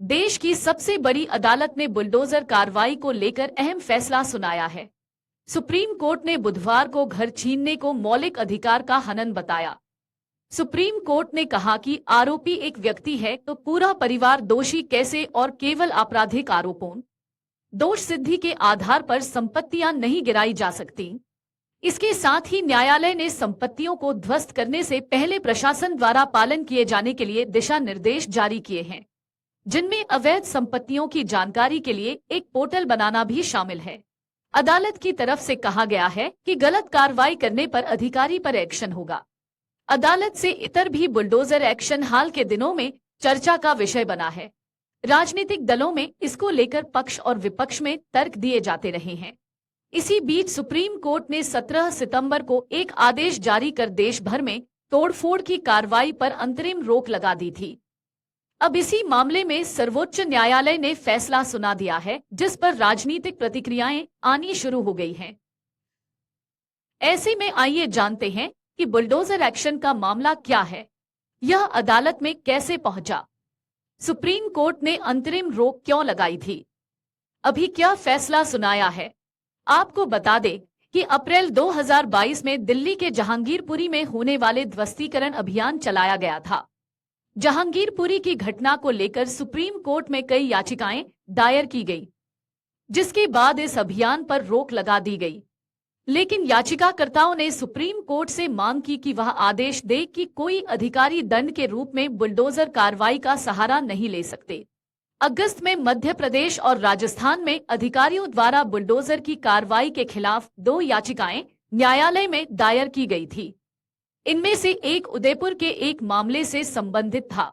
देश की सबसे बड़ी अदालत ने बुलडोजर कार्रवाई को लेकर अहम फैसला सुनाया है। सुप्रीम कोर्ट ने बुधवार को घर छीनने को मौलिक अधिकार का हनन बताया। सुप्रीम कोर्ट ने कहा कि आरोपी एक व्यक्ति है तो पूरा परिवार दोषी कैसे, और केवल आपराधिक आरोपों दोष सिद्धि के आधार पर संपत्तियां नहीं गिराई जा सकती। इसके साथ ही न्यायालय ने संपत्तियों को ध्वस्त करने से पहले प्रशासन द्वारा पालन किए जाने के लिए दिशा निर्देश जारी किए हैं, जिनमें अवैध संपत्तियों की जानकारी के लिए एक पोर्टल बनाना भी शामिल है। अदालत की तरफ से कहा गया है कि गलत कार्रवाई करने पर अधिकारी पर एक्शन होगा। अदालत से इतर भी बुलडोजर एक्शन हाल के दिनों में चर्चा का विषय बना है। राजनीतिक दलों में इसको लेकर पक्ष और विपक्ष में तर्क दिए जाते रहे हैं। इसी बीच सुप्रीम कोर्ट ने 17 सितंबर को एक आदेश जारी कर देश भर में तोड़फोड़ की कार्रवाई पर अंतरिम रोक लगा दी थी। अब इसी मामले में सर्वोच्च न्यायालय ने फैसला सुना दिया है, जिस पर राजनीतिक प्रतिक्रियाएं आनी शुरू हो गई हैं। ऐसे में आइए जानते हैं कि बुलडोजर एक्शन का मामला क्या है, यह अदालत में कैसे पहुंचा, सुप्रीम कोर्ट ने अंतरिम रोक क्यों लगाई थी, अभी क्या फैसला सुनाया है। आपको बता दें कि अप्रैल 2022 में दिल्ली के जहांगीरपुरी में होने वाले ध्वस्तीकरण अभियान चलाया गया था। जहांगीरपुरी की घटना को लेकर सुप्रीम कोर्ट में कई याचिकाएं दायर की गई, जिसके बाद इस अभियान पर रोक लगा दी गई। लेकिन याचिकाकर्ताओं ने सुप्रीम कोर्ट से मांग की कि वह आदेश दे कि कोई अधिकारी दंड के रूप में बुलडोजर कार्रवाई का सहारा नहीं ले सकते। अगस्त में मध्य प्रदेश और राजस्थान में अधिकारियों द्वारा बुलडोजर की कार्रवाई के खिलाफ 2 याचिकाएं न्यायालय में दायर की गई थी। इनमें से एक उदयपुर के एक मामले से संबंधित था,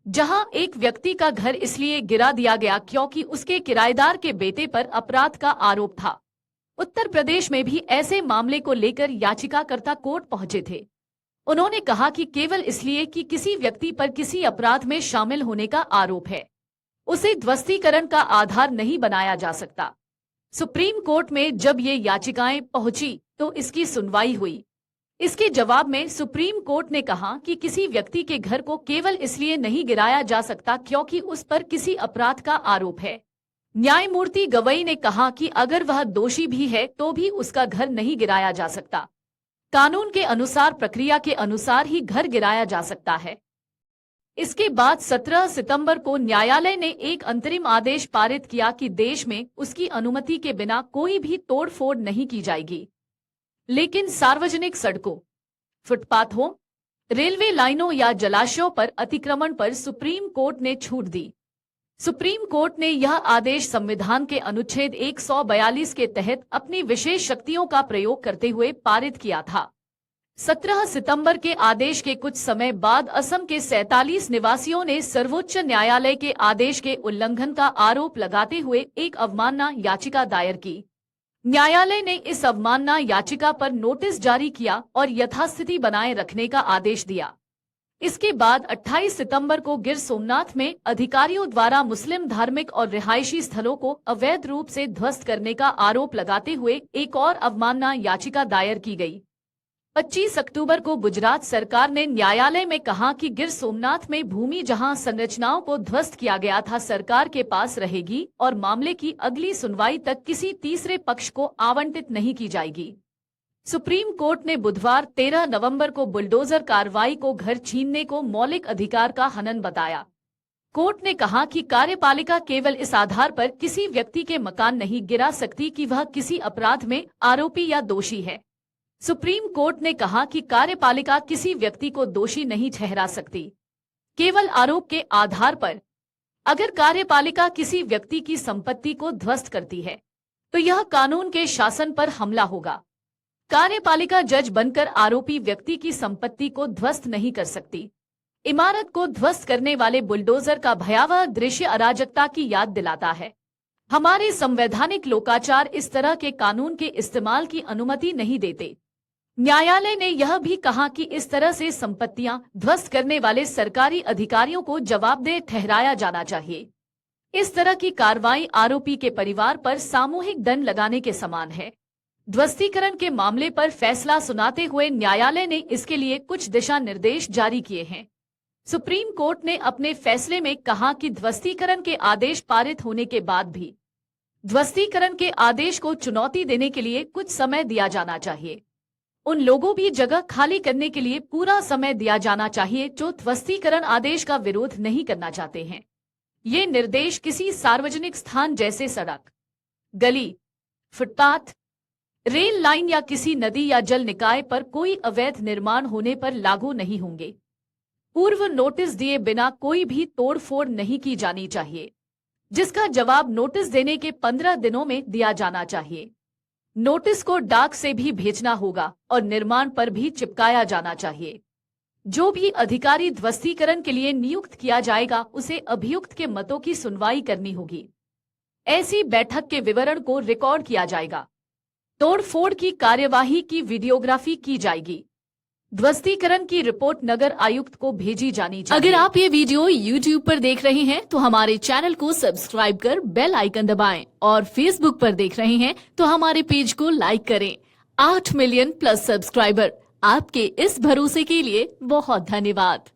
जहां एक व्यक्ति का घर इसलिए गिरा दिया गया क्योंकि उसके किराएदार के बेटे पर अपराध का आरोप था। उत्तर प्रदेश में भी ऐसे मामले को लेकर याचिकाकर्ता कोर्ट पहुंचे थे। उन्होंने कहा कि केवल इसलिए कि किसी व्यक्ति पर किसी अपराध में शामिल होने का आरोप है, उसे ध्वस्तीकरण का आधार नहीं बनाया जा सकता। सुप्रीम कोर्ट में जब ये याचिकाएं पहुंची तो इसकी सुनवाई हुई। इसके जवाब में सुप्रीम कोर्ट ने कहा कि किसी व्यक्ति के घर को केवल इसलिए नहीं गिराया जा सकता क्योंकि उस पर किसी अपराध का आरोप है। न्यायमूर्ति गवई ने कहा कि अगर वह दोषी भी है तो भी उसका घर नहीं गिराया जा सकता। कानून के अनुसार प्रक्रिया के अनुसार ही घर गिराया जा सकता है। इसके बाद 17 सितंबर को न्यायालय ने एक अंतरिम आदेश पारित किया कि देश में उसकी अनुमति के बिना कोई भी तोड़फोड़ नहीं की जाएगी। लेकिन सार्वजनिक सड़कों, फुटपाथों, रेलवे लाइनों या जलाशयों पर अतिक्रमण पर सुप्रीम कोर्ट ने छूट दी। सुप्रीम कोर्ट ने यह आदेश संविधान के अनुच्छेद 142 के तहत अपनी विशेष शक्तियों का प्रयोग करते हुए पारित किया था। 17 सितंबर के आदेश के कुछ समय बाद असम के 47 निवासियों ने सर्वोच्च न्यायालय के आदेश के उल्लंघन का आरोप लगाते हुए एक अवमानना याचिका दायर की। न्यायालय ने इस अवमानना याचिका पर नोटिस जारी किया और यथास्थिति बनाए रखने का आदेश दिया। इसके बाद 28 सितंबर को गिर सोमनाथ में अधिकारियों द्वारा मुस्लिम धार्मिक और रिहायशी स्थलों को अवैध रूप से ध्वस्त करने का आरोप लगाते हुए एक और अवमानना याचिका दायर की गई। 25 अक्टूबर को गुजरात सरकार ने न्यायालय में कहा कि गिर सोमनाथ में भूमि जहां संरचनाओं को ध्वस्त किया गया था सरकार के पास रहेगी और मामले की अगली सुनवाई तक किसी तीसरे पक्ष को आवंटित नहीं की जाएगी। सुप्रीम कोर्ट ने बुधवार 13 नवंबर को बुलडोजर कार्रवाई को घर छीनने को मौलिक अधिकार का हनन बताया। कोर्ट ने कहा कि कार्यपालिका केवल इस आधार पर किसी व्यक्ति के मकान नहीं गिरा सकती कि वह किसी अपराध में आरोपी या दोषी है। सुप्रीम कोर्ट ने कहा कि कार्यपालिका किसी व्यक्ति को दोषी नहीं ठहरा सकती, केवल आरोप के आधार पर। अगर कार्यपालिका किसी व्यक्ति की संपत्ति को ध्वस्त करती है तो यह कानून के शासन पर हमला होगा। कार्यपालिका जज बनकर आरोपी व्यक्ति की संपत्ति को ध्वस्त नहीं कर सकती। इमारत को ध्वस्त करने वाले बुलडोजर का भयावह दृश्य अराजकता की याद दिलाता है। हमारे संवैधानिक लोकाचार इस तरह के कानून के इस्तेमाल की अनुमति नहीं देते। न्यायालय ने यह भी कहा कि इस तरह से संपत्तियां ध्वस्त करने वाले सरकारी अधिकारियों को जवाबदेह ठहराया जाना चाहिए। इस तरह की कार्रवाई आरोपी के परिवार पर सामूहिक दंड लगाने के समान है। ध्वस्तीकरण के मामले पर फैसला सुनाते हुए न्यायालय ने इसके लिए कुछ दिशा निर्देश जारी किए हैं। सुप्रीम कोर्ट ने अपने फैसले में कहा कि ध्वस्तीकरण के आदेश पारित होने के बाद भी ध्वस्तीकरण के आदेश को चुनौती देने के लिए कुछ समय दिया जाना चाहिए। उन लोगों भी जगह खाली करने के लिए पूरा समय दिया जाना चाहिए जो ध्वस्तीकरण आदेश का विरोध नहीं करना चाहते हैं। ये निर्देश किसी सार्वजनिक स्थान जैसे सड़क, गली, फुटपाथ, रेल लाइन या किसी नदी या जल निकाय पर कोई अवैध निर्माण होने पर लागू नहीं होंगे। पूर्व नोटिस दिए बिना कोई भी तोड़फोड़ नहीं की जानी चाहिए, जिसका जवाब नोटिस देने के 15 दिनों में दिया जाना चाहिए। नोटिस को डाक से भी भेजना होगा और निर्माण पर भी चिपकाया जाना चाहिए। जो भी अधिकारी ध्वस्तीकरण के लिए नियुक्त किया जाएगा उसे अभियुक्त के मतों की सुनवाई करनी होगी। ऐसी बैठक के विवरण को रिकॉर्ड किया जाएगा। तोड़फोड़ की कार्यवाही की वीडियोग्राफी की जाएगी। ध्वस्तीकरण की रिपोर्ट नगर आयुक्त को भेजी जानी चाहिए। अगर आप ये वीडियो YouTube पर देख रहे हैं तो हमारे चैनल को सब्सक्राइब कर बेल आइकन दबाएं और Facebook पर देख रहे हैं तो हमारे पेज को लाइक करें। 8 मिलियन प्लस सब्सक्राइबर, आपके इस भरोसे के लिए बहुत धन्यवाद।